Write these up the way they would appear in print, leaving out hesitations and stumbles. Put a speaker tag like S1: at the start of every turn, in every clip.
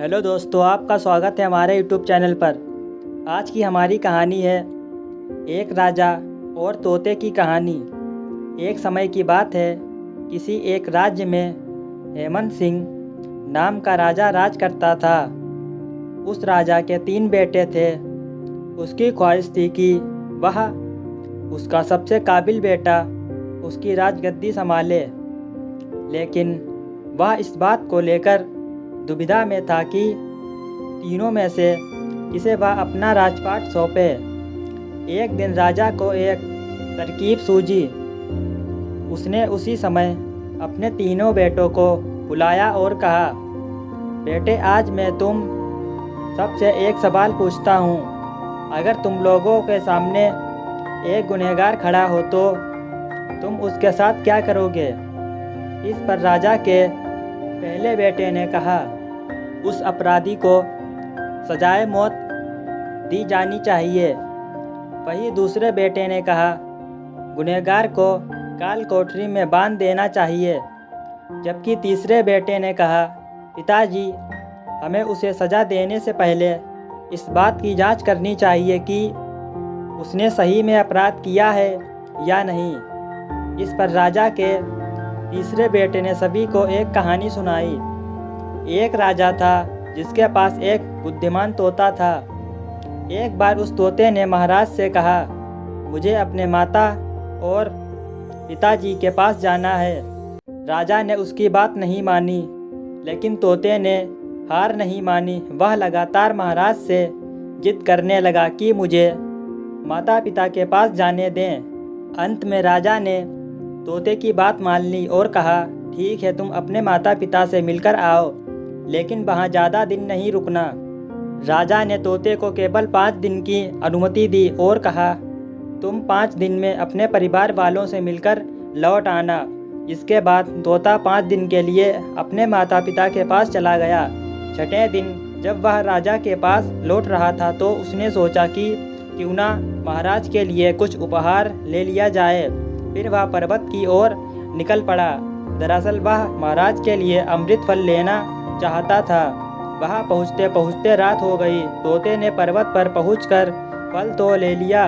S1: Hello दोस्तों, आपका स्वागत है हमारे यूट्यूब चैनल पर। आज की हमारी कहानी है एक राजा और तोते की कहानी। एक समय की बात है, किसी एक राज्य में हेमंत सिंह नाम का राजा राज करता था। उस राजा के 3 बेटे थे। उसकी ख्वाहिश थी कि वह उसका सबसे काबिल बेटा उसकी राजगद्दी संभाले, लेकिन वह इस बात को लेकर दुविधा में था कि तीनों में से किसे वह अपना राजपाट सौंपे। एक दिन राजा को एक तरकीब सूझी। उसने उसी समय अपने तीनों बेटों को बुलाया और कहा, बेटे, आज मैं तुम सबसे एक सवाल पूछता हूँ। अगर तुम लोगों के सामने एक गुनहगार खड़ा हो तो तुम उसके साथ क्या करोगे? इस पर राजा के पहले बेटे ने कहा, उस अपराधी को सजाए मौत दी जानी चाहिए। वही दूसरे बेटे ने कहा, गुनहगार को काल कोठरी में बांध देना चाहिए। जबकि तीसरे बेटे ने कहा, पिताजी, हमें उसे सज़ा देने से पहले इस बात की जांच करनी चाहिए कि उसने सही में अपराध किया है या नहीं। इस पर राजा के तीसरे बेटे ने सभी को एक कहानी सुनाई। एक राजा था जिसके पास एक बुद्धिमान तोता था। एक बार उस तोते ने महाराज से कहा, मुझे अपने माता और पिताजी के पास जाना है। राजा ने उसकी बात नहीं मानी, लेकिन तोते ने हार नहीं मानी। वह लगातार महाराज से जिद करने लगा कि मुझे माता पिता के पास जाने दें। अंत में राजा ने तोते की बात मान ली और कहा, ठीक है, तुम अपने माता पिता से मिलकर आओ, लेकिन वहाँ ज़्यादा दिन नहीं रुकना। राजा ने तोते को केवल 5 दिन की अनुमति दी और कहा, तुम 5 दिन में अपने परिवार वालों से मिलकर लौट आना। इसके बाद तोता 5 दिन के लिए अपने माता पिता के पास चला गया। 6ठे दिन जब वह राजा के पास लौट रहा था तो उसने सोचा कि क्यों ना महाराज के लिए कुछ उपहार ले लिया जाए। फिर वह पर्वत की ओर निकल पड़ा। दरअसल वह महाराज के लिए अमृत फल लेना चाहता था। वहाँ पहुँचते पहुँचते रात हो गई। तोते ने पर्वत पर पहुँचकर फल तो ले लिया,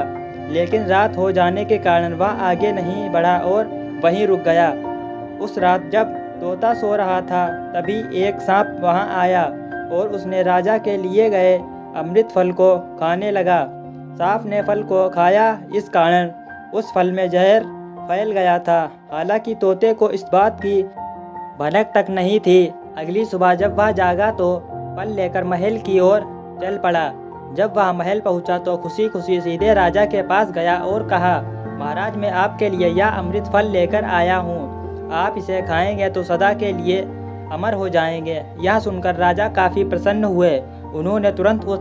S1: लेकिन रात हो जाने के कारण वह आगे नहीं बढ़ा और वहीं रुक गया। उस रात जब तोता सो रहा था, तभी एक सांप वहाँ आया और उसने राजा के लिए गए अमृत फल को खाने लगा। सांप ने फल को खाया, इस कारण उस फल में जहर फैल गया था। हालांकि तोते को इस बात की भनक तक नहीं थी। अगली सुबह जब वह जागा तो फल लेकर महल की ओर चल पड़ा। जब वह महल पहुंचा तो खुशी खुशी सीधे राजा के पास गया और कहा, महाराज, मैं आपके लिए यह अमृत फल लेकर आया हूँ। आप इसे खाएंगे तो सदा के लिए अमर हो जाएंगे। यह सुनकर राजा काफ़ी प्रसन्न हुए। उन्होंने तुरंत उस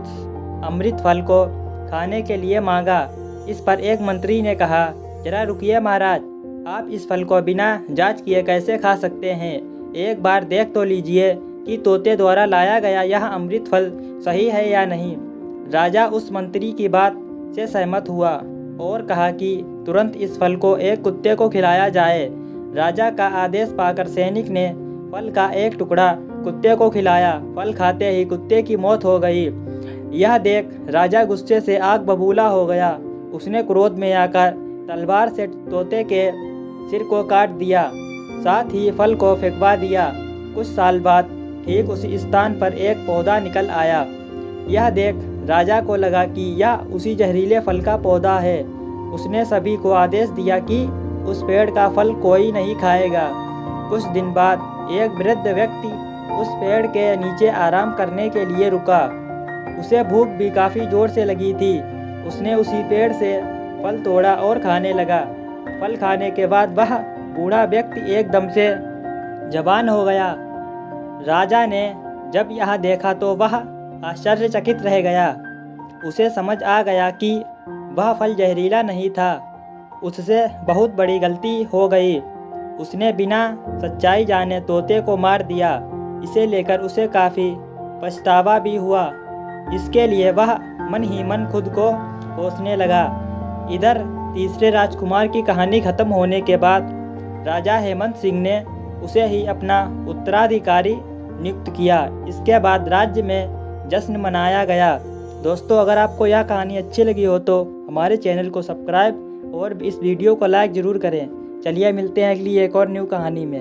S1: अमृत फल को खाने के लिए मांगा। इस पर एक मंत्री ने कहा, जरा रुकिए महाराज, आप इस फल को बिना जांच किए कैसे खा सकते हैं? एक बार देख तो लीजिए कि तोते द्वारा लाया गया यह अमृत फल सही है या नहीं। राजा उस मंत्री की बात से सहमत हुआ और कहा कि तुरंत इस फल को एक कुत्ते को खिलाया जाए। राजा का आदेश पाकर सैनिक ने फल का एक टुकड़ा कुत्ते को खिलाया। फल खाते ही कुत्ते की मौत हो गई। यह देख राजा गुस्से से आग बबूला हो गया। उसने क्रोध में आकर तलवार से तोते के सिर को काट दिया, साथ ही फल को फेंकवा दिया। कुछ साल बाद ठीक उसी स्थान पर एक पौधा निकल आया। यह देख राजा को लगा कि यह उसी जहरीले फल का पौधा है। उसने सभी को आदेश दिया कि उस पेड़ का फल कोई नहीं खाएगा। कुछ दिन बाद एक वृद्ध व्यक्ति उस पेड़ के नीचे आराम करने के लिए रुका। उसे भूख भी काफ़ी जोर से लगी थी। उसने उसी पेड़ से फल तोड़ा और खाने लगा। फल खाने के बाद वह बूढ़ा व्यक्ति एकदम से जवान हो गया। राजा ने जब यह देखा तो वह आश्चर्यचकित रह गया। उसे समझ आ गया कि वह फल जहरीला नहीं था। उससे बहुत बड़ी गलती हो गई। उसने बिना सच्चाई जाने तोते को मार दिया। इसे लेकर उसे काफ़ी पछतावा भी हुआ। इसके लिए वह मन ही मन खुद को कोसने लगा। इधर तीसरे राजकुमार की कहानी खत्म होने के बाद राजा हेमंत सिंह ने उसे ही अपना उत्तराधिकारी नियुक्त किया। इसके बाद राज्य में जश्न मनाया गया। दोस्तों, अगर आपको यह कहानी अच्छी लगी हो तो हमारे चैनल को सब्सक्राइब और इस वीडियो को लाइक ज़रूर करें। चलिए मिलते हैं अगली एक और न्यू कहानी में।